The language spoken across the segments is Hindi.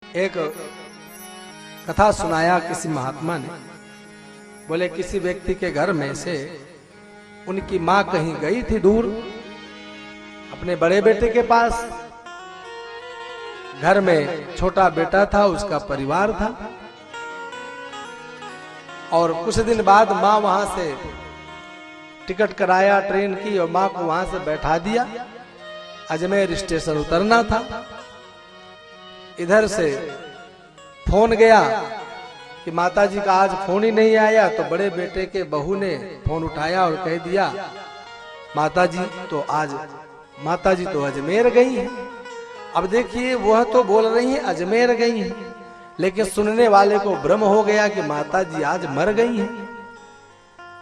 एक कथा सुनाया किसी महात्मा ने। बोले किसी व्यक्ति के घर में से उनकी मां कहीं गई थी दूर अपने बड़े बेटे के पास। घर में छोटा बेटा था, उसका परिवार था, और कुछ दिन बाद मां वहां से टिकट कराया ट्रेन की और मां को वहां से बैठा दिया। अजमेर स्टेशन उतरना था। इधर से फोन गया कि माताजी का आज फोन ही नहीं आया। तो बड़े बेटे के बहू ने फोन उठाया और कह दिया माताजी तो अजमेर गई हैं। अब देखिए वह तो बोल रही हैं अजमेर गई हैं, लेकिन सुनने वाले को भ्रम हो गया कि माताजी आज मर गई हैं।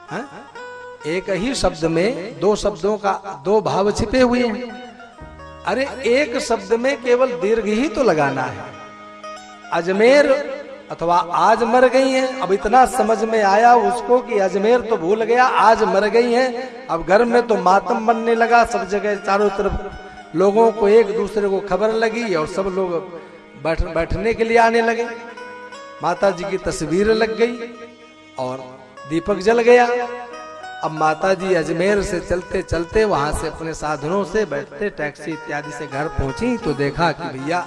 हाँ? एक ही शब्द में दो शब्दों का दो भाव छिपे हुए हैं। अरे एक शब्द में केवल दीर्घ ही तो लगाना है। अजमेर अथवा आज मर गई हैं। अब इतना समझ में आया उसको कि अजमेर तो भूल गया, आज मर गई हैं। अब घर में तो मातम बनने लगा, सब जगह चारों तरफ लोगों को एक दूसरे को खबर लगी और सब लोग बैठने के लिए आने लगे। माता जी की तस्वीर लग गई और दीपक जल गया। अब माताजी अजमेर से चलते चलते वहां से अपने साधनों से बैठते टैक्सी इत्यादि से घर पहुंची तो देखा कि भैया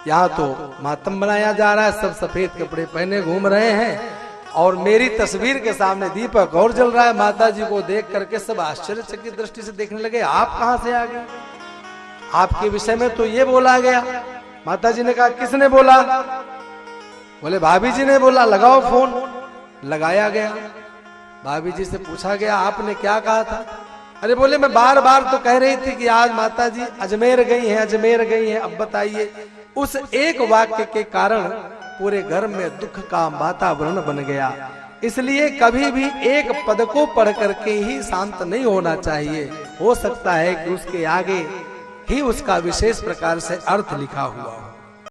यहाँ तो मातम बनाया जा रहा है, सब सफेद कपड़े पहने घूम रहे हैं और मेरी तस्वीर के सामने दीपक और जल रहा है। माताजी को देख करके सब आश्चर्यचकित दृष्टि से देखने लगे, आप कहां से आ गए? आपके विषय में तो ये बोला गया। माताजी ने कहा किसने बोला? बोले भाभी जी ने बोला, लगाओ फोन। लगाया गया। भाभी जी से पूछा गया आपने क्या कहा था? अरे बोले मैं बार बार तो कह रही थी कि आज माताजी अजमेर गई हैं, अजमेर गई हैं। अब बताइए। उस एक वाक्य के कारण पूरे घर में दुख का वातावरण बन गया। इसलिए कभी भी एक पद को पढ़ करके ही शांत नहीं होना चाहिए। हो सकता है कि उसके आगे ही उसका विशेष प्रकार से अर्थ लिखा हुआ हो।